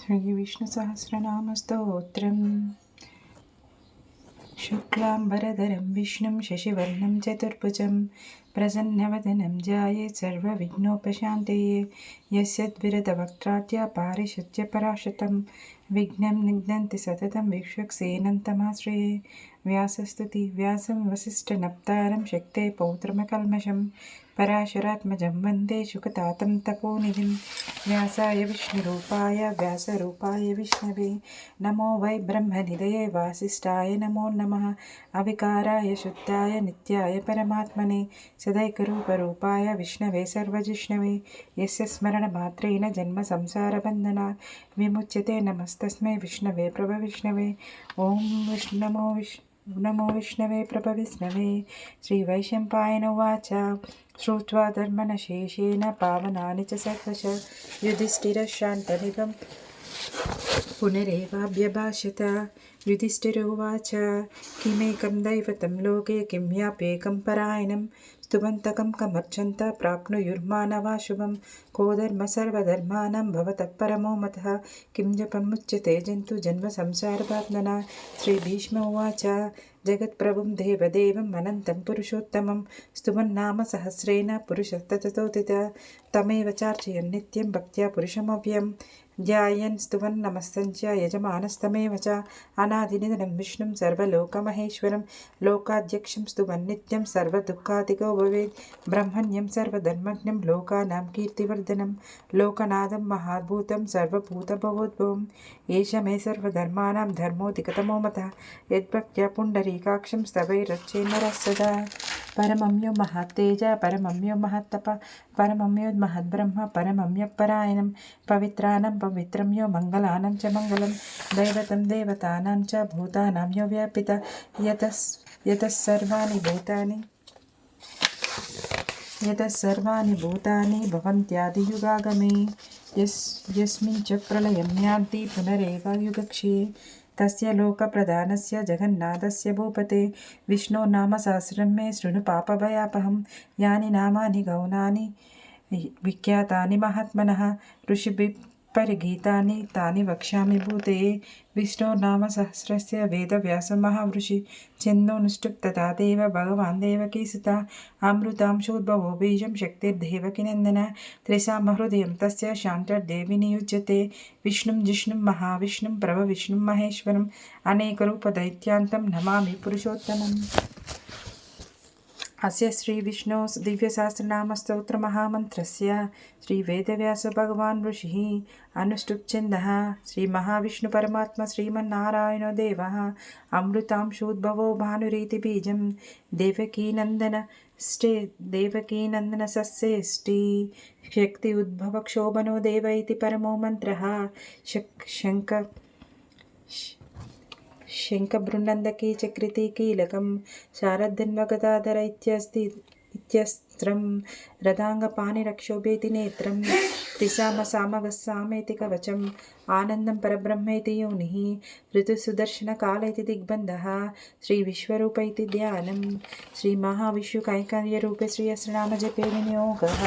श्रीविष्णुसहस्रनामस्तोत्रम् शुक्लाम्बरधरं विष्णुं शशिवर्णं चतुर्भुजं प्रसन्नवदनं ध्यायेत् सर्वविघ्नोपशान्तये यस्य द्विरदवक्त्राद्या पारिषद्यपराशतं विघ्नं निघ्नन्ति सततं विश्वक्सेनन्तमाश्रये व्यासस्तुति व्यासं वसिष्ठनप्तारं शक्ते पौत्रमकल्मषं पराशरात्मजं वन्दे शुकतातं तपोनिधिं व्यासाय विष्णुरूपाय व्यासरूपाय विष्णवे नमो वै ब्रह्मनिधये वासिष्ठाय नमो नमः अविकाराय शुद्धाय नित्याय परमात्मने सदैकरूपरूपाय विष्णवे सर्वजिष्णवे यस्य स्मरणमात्रेण जन्म संसारबन्धनात् विमुच्यते नमस्तस्मै विष्णवे प्रभविष्णवे ॐ नमो विष्णवे प्रभविष्णवे श्रीवैशम्पायन उवाच श्रुत्वा धर्मनशेषेण पावनानि च सर्वशः युधिष्ठिरशान्तनिभं पुनरेवाभ्यभाषत युधिष्ठिर उवाच किमेकं दैवतं लोके किं याप्येकं परायणं स्तुवन्तकं कमर्चन्त प्राप्नुयुर्मानवा शुभं को धर्म सर्वधर्माणां भवतः परमो मतः किं जपमुच्यते जन्तुजन्मसंसारबन्धना श्रीभीष्म उवाच जगत्प्रभुं देवदेवम् अनन्तं पुरुषोत्तमं स्तुवन्नाम सहस्रेण पुरुषस्तततोदितः तमेव चार्चयन् नित्यं भक्त्या पुरुषमव्ययम् ध्यायन् स्तुवन् नमस्तञ्च यजमानस्तमेव च अनादिनिधनं विष्णुं सर्वलोकमहेश्वरं लोकाध्यक्षं स्तुवन् नित्यं सर्वदुःखादिको भवेत् ब्रह्मण्यं सर्वधर्मज्ञं लोकानां कीर्तिवर्धनं लोकनाथं महाद्भुतं सर्वभूतभवोद्भवम् एष मे सर्वधर्माणां धर्मोऽधिकतमो मतः यद्भक्त्या पुण्डरीकाक्षं स्तवैरर्चेन्नरः सदा परमम्यो महत्तेज परमम्यो महत्तप परमम्यो महद्ब्रह्म परमम्यपरायणं पवित्राणां पवित्रं यो मङ्गलानां च मङ्गलं दैवतं देवतानां च भूतानां यो व्यापिता यतः सर्वाणि भूतानि भवन्त्यादियुगागमे यस्मिन् च प्रलयं यान्ति पुनरेव युगक्षये तस्य लोकप्रधानस्य जगन्नाथस्य भूपते विष्णो नाम सहस्रं मे शृणु पापभयापहं यानि नामानि गौणानि विख्यातानि महात्मनः ऋषिभिः परिगीतानि तानि वक्ष्यामि भूते विष्णो नाम सहस्रस्य वेदव्यासमहाऋषि छन्दोनुष्टुप् तथा देव भगवान् देवकीसुता अमृतांशोद्भवो बीजं शक्तिर्देवकीनन्दन त्रिसामहृदयं तस्य शान्तर्देवी नियुज्यते विष्णुं जिष्णुं महाविष्णुं प्रभविष्णुं महेश्वरम् अनेकरूपदैत्यान्तं नमामि पुरुषोत्तमम् अस्य श्रीविष्णो दिव्यसहस्रनामस्तोत्रमहामन्त्रस्य श्रीवेदव्यासभगवान् ऋषिः अनुष्टुप्छन्दः श्रीमहाविष्णुपरमात्मा श्रीमन्नारायणो देवः अमृतांशोद्भवो भानुरीति बीजं देवकीनन्दनसस्येष्टि शक्ति उद्भवक्षोभनो देव इति परमो मन्त्रः शङ्खबृन्नन्दकी चक्रिति कीलकं शारदन्वगदाधर इत्यस्त्रं रथाङ्गपाणिरक्षोभेति नेत्रं त्रिसामसामगस्सामेति कवचम् आनन्दं परब्रह्मेति योनिः ऋतुसुदर्शनकाल इति दिग्बन्धः श्रीविश्वरूप इति ध्यानं श्रीमहाविष्णुकैङ्कर्यरूपे श्रीहस्रनामजपे विनियोगः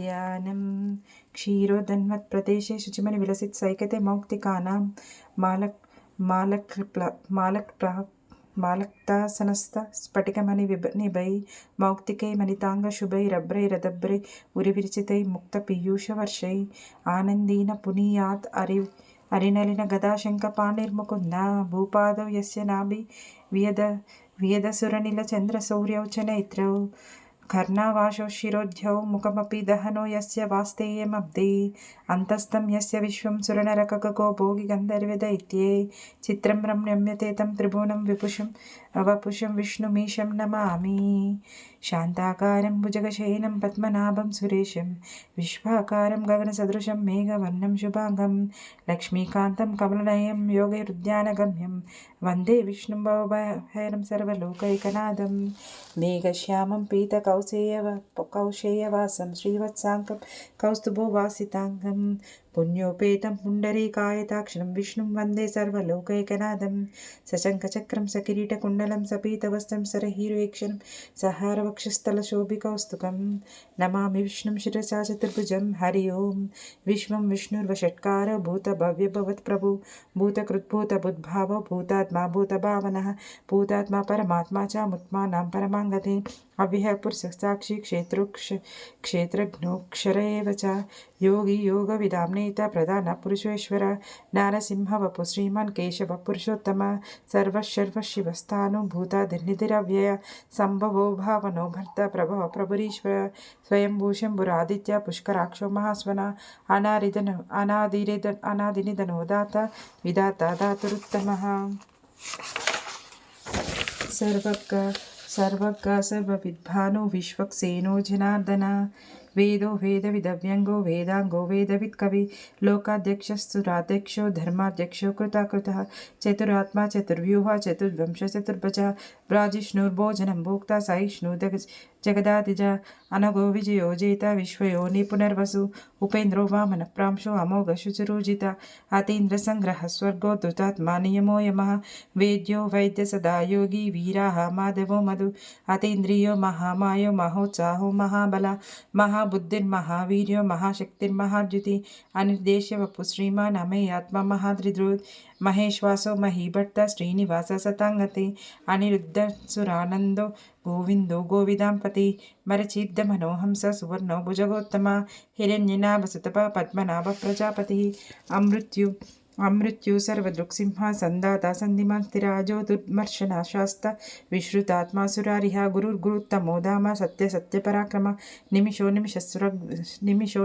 ध्यानं क्षीरोदन्मत्प्रदेशे शुचिमणि विलसित सैकते मौक्तिकानां मालक्तासनस्थ स्फटिकमणिनिभै मौक्तिकै मणिताङ्गशुभैरभ्रैरदभ्रै उरिविरचितै मुक्तपीयूषवर्षै आनन्दीन पुनीयात् हरिनलिनगदाशङ्खपाणिर्मुकुन्द भूपादौ यस्य नाभि वियदसुरनिलचन्द्रसौर्यौ च नेत्रौ कर्णावाशौ शिरोध्यौ मुखमपि दहनो यस्य वास्तेयमब्धे अन्तस्थं यस्य विश्वं सुरनरकगो भोगि गन्धर्वदैत्ये चित्रं रम्यते तं त्रिभुवनं वपुषं विष्णुमीशं नमामि शान्ताकारं भुजगशयनं पद्मनाभं सुरेशं विश्वाकारं गगनसदृशं मेघवर्णं शुभाङ्गं लक्ष्मीकान्तं कमलनयनं योगैरुद्यानगम्यं वन्दे विष्णुं भवभयहरं सर्वलोकैकनाथं मेघश्यामं पीतकौशेयवासं श्रीवत्साङ्कं कौस्तुभोवासिताङ्गं पुण्योपेतं पुण्डरीकायताक्षं विष्णुं वन्दे सर्वलोकैकनाथं सशङ्खचक्रं सकिरीटकुण्डलं सपीतवस्त्रं सरहीरुवेक्षणं सहारवक्षस्थलशोभिकौस्तुकं नमामि विष्णुं शिरसा चतुर्भुजं हरि ओं विश्वं विष्णुर्वषट्कार भूतभव्यभवत्प्रभु भूतकृद्भूतबुद्भावो भूतात्मा भूतभावनः भूतात्मा परमात्मा च मुत्मानां परमाङ्गते अव्ययपुरुषसाक्षी क्षेत्रज्ञोऽक्षर एव च योगी योगविदां नेता प्रधानपुरुषेश्वर नारसिंहवपु श्रीमान् केशव पुरुषोत्तम सर्वशर्वशिवस्थानुभूतादिर्निधिरव्यय सम्भवो भावनो भर्ता प्रभव प्रभुरीश्वर स्वयंभूषम्भुरादित्य पुष्कराक्षो महास्वना अनादिनिधनो दाता विधाता धातुरुत्तमः सर्वज्ञ सर्वविद्भानो विश्वक्सेनो जनार्दन वेदो वेदविदव्यङ्गो वेदाङ्गो वेदवित्कवि लोकाध्यक्षस्तुराध्यक्षो धर्माध्यक्षो कृताकृतः चतुरात्मा चतुर्व्यूहा चतुर्वंश चतुर्भुजः ब्राजिष्णुर्भोजनं भोक्ता सहिष्णु जगदादिज अनगो विजयो जेता विश्वयोनि पुनर्वसु उपेन्द्रो वामनप्रांशो अमोघशुचिरुजित अतीन्द्रसङ्ग्रह स्वर्गो धृतात्मा नियमो यमः वेद्यो वैद्य सदा योगी वीराः माधवो मधु अतीन्द्रियो महामायो महोत्साहो महाबल महाबुद्धिर्महावीर्यो महाशक्तिर्महाद्युति अनिर्देश्य वपु श्रीमान् अमेयात्मा महाद्रिद्रुत् महेश्वासो महीभट्ट श्रीनिवास सताङ्गते अनिरुद्धसुरानन्दो गोविन्दो गोविदांपति मरचीर्दमनोहंस सुवर्णो भुजगोत्तमा हिरण्यनाभसुतप पद्मनाभ प्रजापतिः अमृत्यु सर्वदृक्सिंह सन्दाता सन्धिमान् स्थिराजो दुर्मर्शना शास्ता विश्रुतात्मा सुरारिः गुरुर्गुरुत्तमो धाम सत्यपराक्रम निमिषो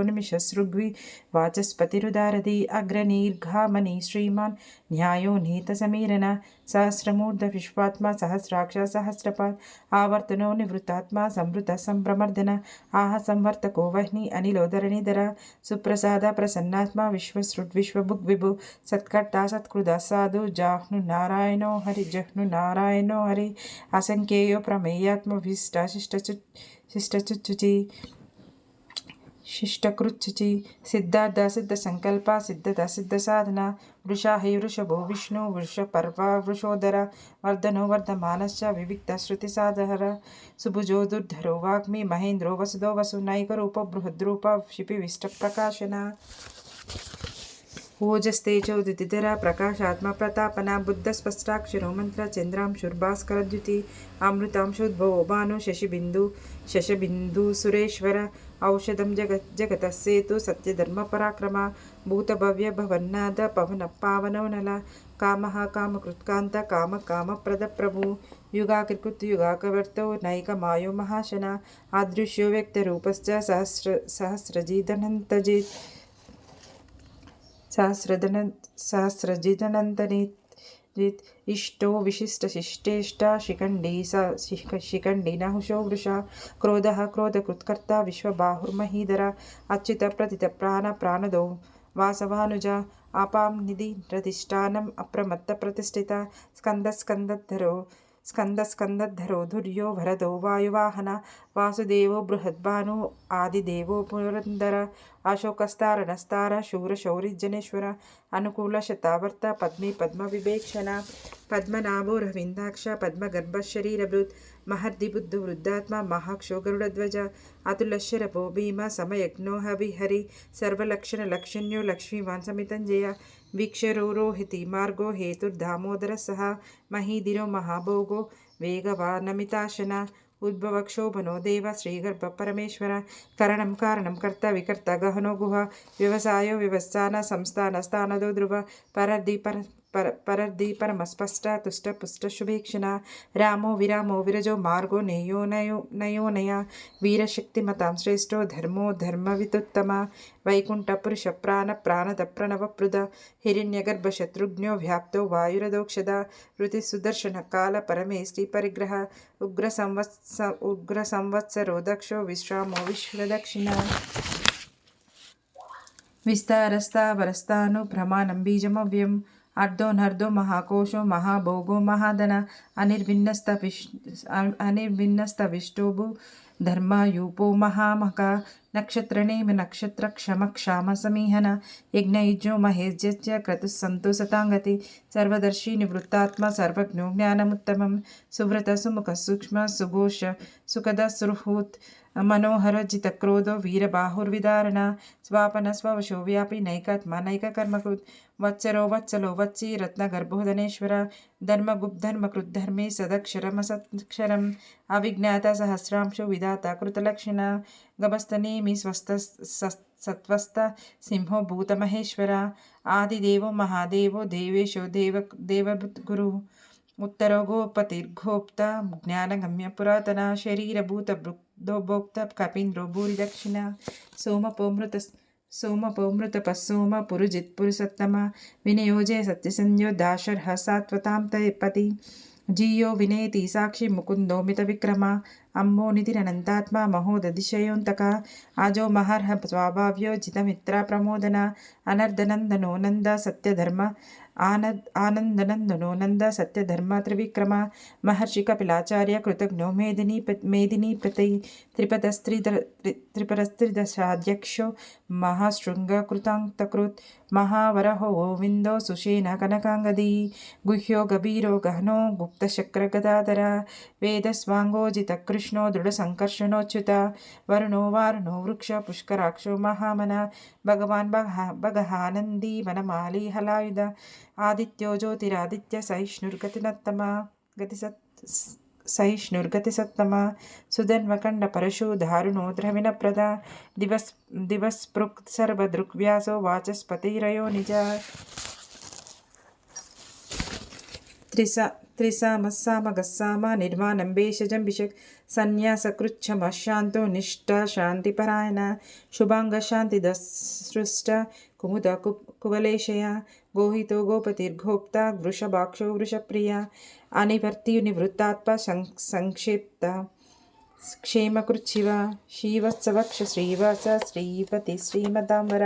निमिषसृग्वि वाचस्पतिरुदारति अग्रनीर्घामणि श्रीमान् न्यायो नीतसमीरन सहस्रमूर्ध विश्वात्मा सहस्राक्ष सहस्रपात् आवर्तनो निवृत्तात्मा संवृत संभ्रमर्दन आह संवर्तको वह्नि अनिलोदरणिधर सुप्रसाद प्रसन्नात्मा विश्वभुग् विभु सत्कर्ता सत्कृदा साधु जाह्नु नारायणो हरि असंख्येयो प्रमेयात्म शिष्टकृच्युचि सिद्धार्थ सिद्धसंकल्प सिद्धता सिद्धसाधना वृषा हि वृषभो विष्णु वृषपर्वा वृषोदर वर्धनो वर्धमानश्च विविक्तश्रुतिसाधहर सुभुजो दुर्धरो वाग्मी महेन्द्रो वसुदो वसु नैकरूपो बृहद्रूप शिपिविष्टप्रकाशना ओजस्तेजोदितिधरा प्रकाशात्मा प्रतापना बुद्धस्पष्टाक्षरो मंत्र चंद्रांशुर्भास्करद्युति अमृतांशोद्भवो भानु शशबिंदु सुरेश्वर औषधं जगतस्सेतु सत्यधर्मपराक्रमा भूतभव्य भवन्नाद पवन पावनो नल कामः कामकृत्कान्त कामप्रदप्रभु युगाकृत् युगाकवर्तो नैकमायो महाशना आदृश्यो व्यक्तरूपश्च सहस्रजिदनन्तनित् इष्टो विशिष्टशिष्टेष्टा शिखण्डी नहुषो वृषा क्रोधः क्रोधकृत्कर्ता विश्वबाहुर्महीधर अच्युत प्रतितप्राणदो वासवानुजा आपां निधि प्रतिष्ठानम् अप्रमत्तप्रतिष्ठिता स्कन्दस्कन्दधरो धुर्यो भरदो वायुवाहन वासुदेवो बृहद्भानु आदिदेवो पुरन्दर अशोकस्तारणस्तार शूरशौरिजनेश्वर अनुकूलशतावर्त पद्मी पद्मविवेक्षण पद्मनाभो रविन्दाक्ष पद्मगर्भशरीरभृत् महर्दिबुद्धवृद्धात्मा महाक्षो गरुडध्वज अतुलशरभो भीम समयज्ञो हविहरि सर्वलक्षणलक्षण्यो लक्ष्मीवान् समितञ्जय वीक्षरोहिति मार्गो हेतुर्दामोदर सह महीधिरो महाभोगो वेगवानमिताशना उद्भवक्षोभनो देव श्रीगर्भ परमेश्वर करणं कारणं कर्ता विकर्ता गहनो गुह व्यवसायो व्यवस्थान संस्थान स्थानदो ध्रुव परर्दि परमस्पष्ट तुष्ट पुष्ट शुभेक्षणा रामो विरामो विरजो मार्गो नेयो नया वीरशक्तिमतां श्रेष्ठो धर्मो धर्मवितुत्तमा वैकुंठ पुरुष प्राणद प्रणवप्रद हिरण्यगर्भशत्रुघ्नो व्याप्तो वायुरदोक्षदा ऋतिसुदर्शन काल परमेष्टि परिग्रह उग्रसंवत्सरो दक्षो विश्रामो विश्वदक्षिणा विस्तारस्तावरस्तानु प्रमाणं बीजमव्यम् अर्धो महाकोशो महाभोगो महाधन अनिर्विन्नस्तविष्टोभु धर्मायूपो महामका नक्षत्रनेमि नक्षत्रक्षमक्षामसमीहन यज्ञयुज्यो महेज्यस्य क्रतुः सन्तु सताङ्गति सर्वदर्शी निवृत्तात्मा सर्वज्ञो ज्ञानमुत्तमं सुव्रत सुमुख सूक्ष्म सुघोष सुखद सुहृत् मनोहर जितक्रोधो वीरबाहुर्विदारण स्वापन स्ववशो व्यापी नैकात्मा नैककर्मकृत् वत्सरो वत्सलो वत्सी रत्नगर्भोधनेश्वर धर्मगुप्धर्मकृद्धर्मे सदक्षरमसत्क्षरम् अविज्ञात सहस्रांशो विधाता कृतलक्षण गभस्तनेमि स्वस्थ सत्वस्थ सिंहो भूतमहेश्वर आदिदेवो महादेवो देवेशो देवगुरुः उत्तरो गोपतिर्गोप्ता ज्ञानगम्य पुरातना शरीरभूत भोक्त कपीन्द्रो भूरिदक्षिणा सोमपौमृतपस्सोम पुरुजित् पुरुषोत्तमा विनियोजय सत्यसंयो दाशर्ह सात्वतां तयपति जीयो विनेति साक्षी मुकुंदो मितविक्रमा अम्मो निधिरनन्तात्मा महोदधिशयोऽन्तक आजो महर्ह स्वाभाव्यो जितमित्रा प्रमोदना अनर्धनन्दनो नन्द सत्यधर्म आनन्दनन्दनो नन्द सत्यधर्म त्रिविक्रम महर्षि कपिलाचार्य कृतज्ञो मेदिनीपति त्रिपदस्त्रिदशाध्यक्षो महाशृङ्गकृतान्तकृत् महावरहो गोविन्दो सुषेण कनकाङ्गदी गुह्यो गभीरो गहनो गुप्तशक्रगदाधर वेदस्वाङ्गोजितकृष्णो दृढसङ्कर्षणोच्युत वरुणो वारुणो वृक्ष पुष्कराक्षो महामन भगवान् भगहानन्दी वनमाली हलायुध आदित्यो ज्योतिरादित्य सहिष्णुर्गतिसत्तमा सुधन्वकण्ड परशु दारुणो द्रविणप्रद दिवस्पृक् सर्वदृक्व्यासो वाचस्पतिरयो निज त्रिसामस्सामगस्साम निर्वाणं भेषजं भिषक् सन्न्यासकृच्छमशान्तो निष्ठा शान्तिपरायण शुभाङ्गशान्तिदसृष्ट कुमुद कुवलेशया गोहितो गोपतिर्गोप्ता वृषभाक्षो वृषप्रिया अनिवर्ति निवृत्तात्मा संक्षिप्ता क्षेमकृच्छिव श्रीवत्सवक्ष श्रीवास श्रीपति श्रीमतांबर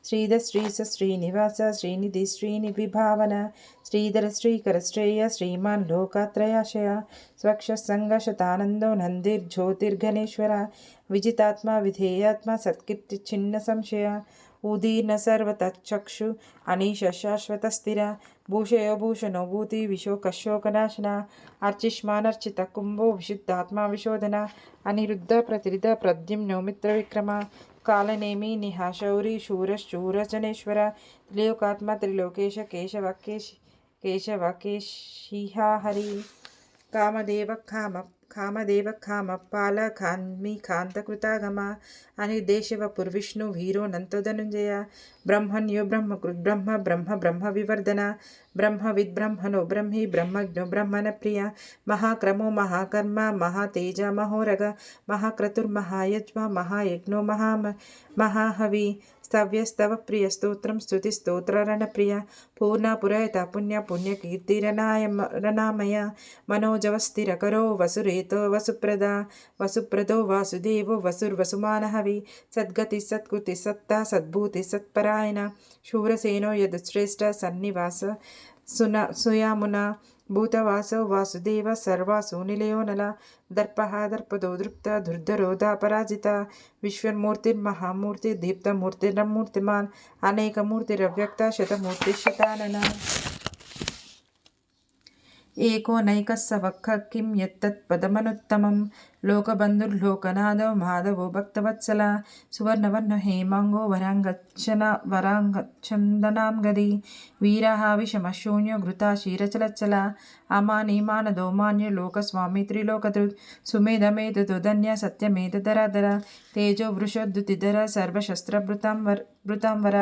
श्रीधर श्रीस श्रीनिवास श्रीनिधि श्रीनिविभावन श्रीधर श्रीकर श्रेय श्रीमान् लोकात्रयाशय स्वक्ष संगशतानंदो नंदिर्ज्योतिर्गणेश्वर विजितात्मा विधेयात्मा सत्कीर्ति छिन्न संशय उदीर्न सर्वतचक्षु अनीश शाश्वत स्थिर भूषयो भूषणो भूति विशोकशोकनाशना अर्चिष्मानर्चित कुंभो विशुद्धात्मा विशोधन अनिरुद्ध प्रतिरुद्ध प्रद्युम्नो मित्रविक्रम कालनेमि निहाशौरी शूरश्चूरजनेश्वर त्रिलोकात्मा त्रिलोकेश केशवकेशिहा हरि कामदेव कामपाल खान्मी कांतकृतागम अनिर्देशव पुर्विष्णु वीरो नंतो धनुंजय ब्रह्मण्यो ब्रह्मकृत् ब्रह्म विवर्धन ब्रह्मविद् ब्रह्मणो ब्रह्मी ब्रह्मज्ञो ब्रह्मण प्रिय महाक्रमो महाकर्म महातेज महोरग महाक्रतुर्महायज्वा महायज्ञो महाहवि स्तव्यस्तव प्रिय स्तोत्रं स्तुतिस्तोत्ररणप्रिय पूर्णा पुरयता पुण्यकीर्तिरनामय मनोजवस्थिरकरो वसुरेतो वसुप्रदो वासुदेवो वसुर्वसुमानहवि सद्गति सत्कृति सत्ता सद्भूति सत्परायण शूरसेनो यदुश्रेष्ठ सन्निवास सुयामुना भूतवासो वासुदेव सर्वासु निलयो नल दर्पः दर्पदो दृप्त धुर्धरोधा पराजिता विश्वमूर्तिर्महामूर्ति दीप्तमूर्तिरमूर्तिमान् अनेकमूर्तिरव्यक्ता शतमूर्तिशतानन एको नैकस्सवक्ख किं यत्तत्पदमनुत्तमं लोकबन्धुर्लोकनाथो माधवो भक्तवत्सला सुवर्णवर्णो हेमाङ्गो वराङ्गचन्दनां गदी वीरः विषमशून्यो घृता क्षीरचलच्चला अमानिमानदो मान्यो लोकस्वामी त्रिलोकधृत् सुमेधमेधतो धन्य सत्यमेधधराधर तेजो वृषोद्धुतिधर सर्वशस्त्रभृतांवर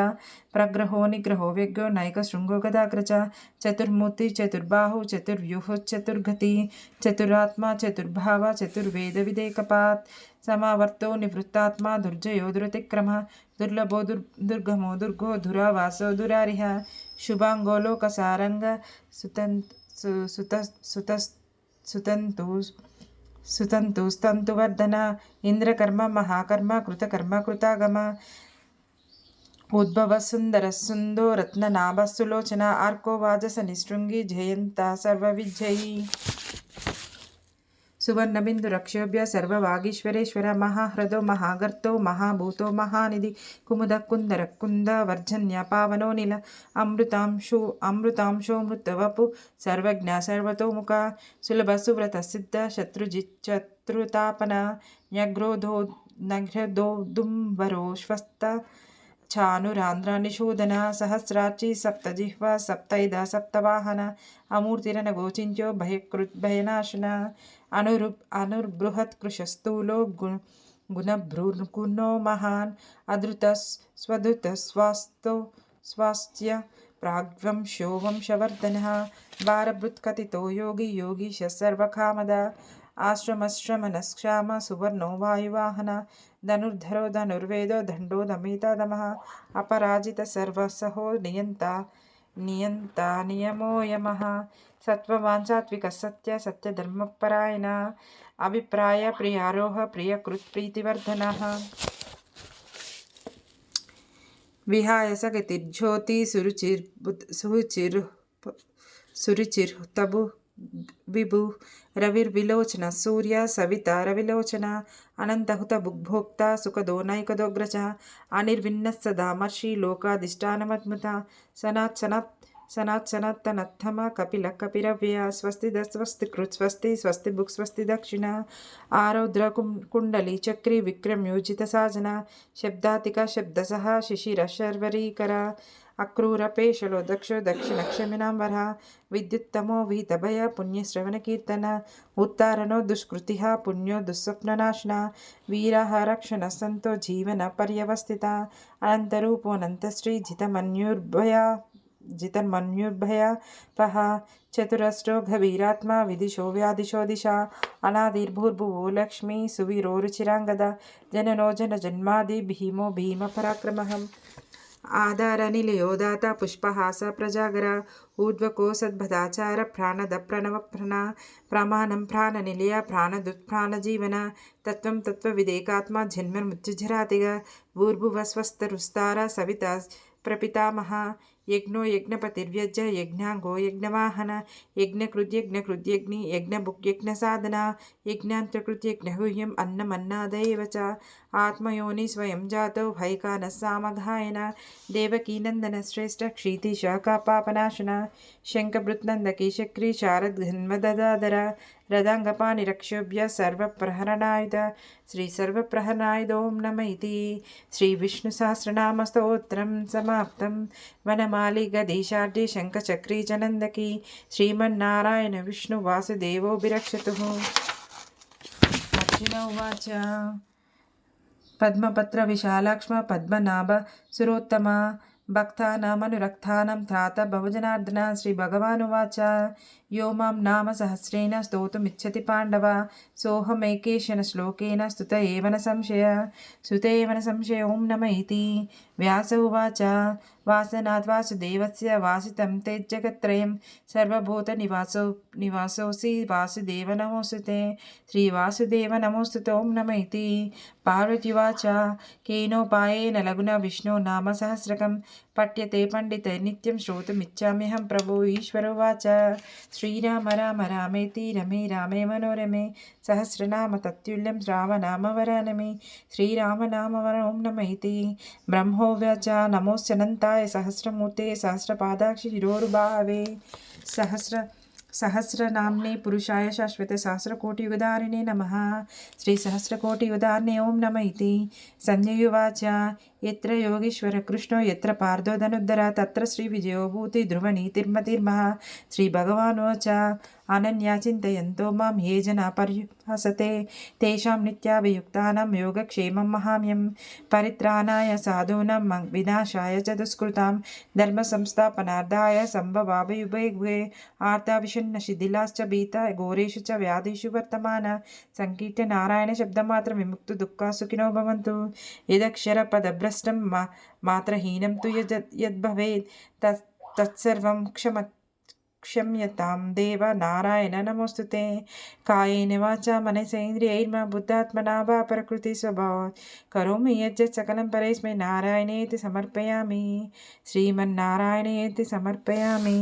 प्रग्रहो निग्रहो व्यग्रो नैकशृङ्गो गदाग्रज चतुर्मूर्ति चतुर्बाहु चतुर्व्यूह चतुर्गति चतुरात्मा चतुर्भाव चतुर्वेदविदेकपात् समावर्तो निवृत्तात्मा दुर्जयो दुरतिक्रम दुर्लभो दुर्गमो दुर्गो धुरावासो दुरारिह शुभाङ्गो लोकसारङ्ग सुतन्तु स्तन्तुवर्धन इन्द्रकर्म महाकर्म कृतकर्म कृतागम उद्भव सुंदर सुंदो रत्ननाभ सुलोचना अर्को वाजस निशृंगी जयंता सर्वविजयी सुवर्णबिन्दुरक्षोभ्य सर्ववागीश्वरेश्वर महाह्रदो महागर्तो महाभूतो महानिधि कुमुदः कुन्दरः कुन्दवर्जन्य पावनो नील अमृतांशोऽमृतवपु सर्वज्ञ सर्वतोमुख सुलभ सुव्रत सिद्ध शत्रुतापन न्यग्रोधो नघ्रदोदुम्बरो श्वस्त चानुरान्ध्रनिषूदन सहस्राची सप्तजिह्वा सप्तैद सप्तवाहन अमूर्तिरनगोचिन्त्यो भयनाशन अनुर्बृहत्कृशस्थूलो गुणभ्रुर्गुणो महान् अधृतस्वधृतस्वास्तो स्वास्थ्य प्राग्वंशो वंशवर्धनः भारभृत्कथितो योगी योगीश सर्वकामद आश्रमश्रमनश्क्षाम सुवर्णो वायुवाहन धनुर्धरो धनुर्वेदो दण्डो दमितादमः अपराजित सर्वसहो नियन्ता नियमो यमः सत्त्ववान् सात्विकः सत्यधर्मपरायण अभिप्राय प्रियारोह प्रियकृत्प्रीतिवर्धनः विहाय सगतिर्ज्योति सुरुचिर्तबु विभु रविर्विलोचन सूर्य सविता रविलोचन अनन्तहुत भुग्भोक्ता सुखदो नैकदोग्रज अनिर्विन्नः सदा मर्षि लोकाधिष्ठानमद्मुता सनात्सनात्तनत्थम कपिल कपिरव्यय स्वस्ति स्वस्तिकृत् स्वस्ति स्वस्ति भुक् स्वस्ति दक्षिण आरौद्र कुण्डली चक्री विक्रम्योजित साजन शब्दातिका शब्दसः शिशिर शर्वरीकर अक्रूरपेशलो दक्षो दक्षिणक्षमिनांबर विद्युत्तमो वीतभय पुण्यश्रवणकीर्तन उत्तारणो दुष्कृतिः पुण्यो दुःस्वप्ननाशन वीरः रक्षणः सन्तो जीवन पर्यवस्थिता अनन्तरूपोऽनन्तश्री जितन्मन्युर्भयपः चतुरस्रो गभीरात्मा विदिशो व्यादिशो दिशा अनादिर्भूर्भुवो लक्ष्मी सुवीरो रुचिराङ्गद जननो जनजन्मादि भीमो भीमपराक्रमः आधारनिलयो दाता पुष्पहास प्रजागर ऊर्ध्वको सद्भदाचार प्राणद प्रणवप्रण प्रमाणं प्राणनिलय प्राणदुत्प्राणजीवन तत्त्वं तत्त्वविदेकात्मा जन्ममृत्युजरातिग भूर्भुवस्वस्तरुस्तार सविता प्रपितामह यज्ञो यज्ञपतिर्व्यज्य यज्ञांगो यज्ञवाहन यज्ञकृद्यज्ञकृद्यग्नि यज्ञभुक्यज्ञसाधना यज्ञान्तकृत्यज्ञगुह्यम् अन्नमन्नादयेव च आत्मयोनि स्वयं जातो भैकानः सामगायन देवकीनन्दन श्रेष्ठ क्षितिश कापापनाशन शङ्खभृत्नन्दकी शक्री शारदघन्मददादर रदाङ्गपाणिरक्षोभ्य सर्वप्रहरणायुध श्री सर्वप्रहरणायुध ओं नमः इति श्रीविष्णुसहस्रनामस्तोत्रं समाप्तं वनमाली गदीशाढ्य शङ्खचक्री च नन्दकी श्रीमन्नारायण विष्णुवासुदेवोऽभिरक्षतुः। अर्जुन उवाच पद्मपत्रविशालाक्ष्म पद्मनाभ सुरोत्तमा भक्तानामनुरक्तानां त्राता भवजनार्दन श्रीभगवानुवाच यो मां नाम सहस्रेण स्तोतुमिच्छति पाण्डव सोऽहमेकेन श्लोकेन स्तुत एव न संशय ओं नमः इति व्यास उवाच वासनात् वासुदेवस्य वासितं ते जगत्त्रयं सर्वभूतनिवासोऽसि वासुदेव नमोऽस्तुते श्रीवासुदेव नमोऽस्तुते ओं नमः इति पार्वत्युवाच केनोपायेन लघुना विष्णो नाम सहस्रकं पठ्यते पंडितैः नित्यं श्रोतुमिच्छाम्यहं प्रभो ईश्वर उवाच श्रीराम राम रामेति रमे रामे मनोरमे सहस्रनाम तत्तुल्यं रामनाम वरानने श्रीराम नाम ओं नमः इति ब्रह्मोवाच नमोऽस्यनन्ताय सहस्रमूर्ते सहस्रपादाक्षि शिरोरुबाहवे सहस्रनाम्ने पुरुषाय शाश्वत सहस्रकोटियुगधारिणे नमः श्रीसहस्रकोटियुगधारिणे ओं नमः इति संजयुवाच यत्र योगीश्वर कृष्णो यत्र पार्थो धनुर्धर तत्र श्रीविजयो भूति ध्रुवनीतिर्मतिर्मः श्रीभगवानुवाच अनन्या चिन्तयन्तो मां ये जना पर्युपासते तेषां नित्याभियुक्तानां योगक्षेमं महाम्यं परित्राणाय साधूनां विनाशाय च दुष्कृतां धर्मसंस्थापनार्थाय सम्भवामि आर्ताविषण्णशिथिलाश्च भीता घोरेषु च व्याधिषु वर्तमान संकीर्त्य नारायण शब्दमात्र विमुक्तो दुःखा सुखिनो भवन्तु यदक्षरपदभ्रष्टं मात्रहीनं तु यद्भवेत् तत्सर्वं क्षम्यतां देव नारायण नमोऽस्तुते कायेन वाचा मनसेन्द्रियैर्मा बुद्धात्मना वा प्रकृतिस्वभावात् करोमि यज्जत् सकलं परस्मै नारायणेति समर्पयामि श्रीमन्नारायणेति समर्पयामि।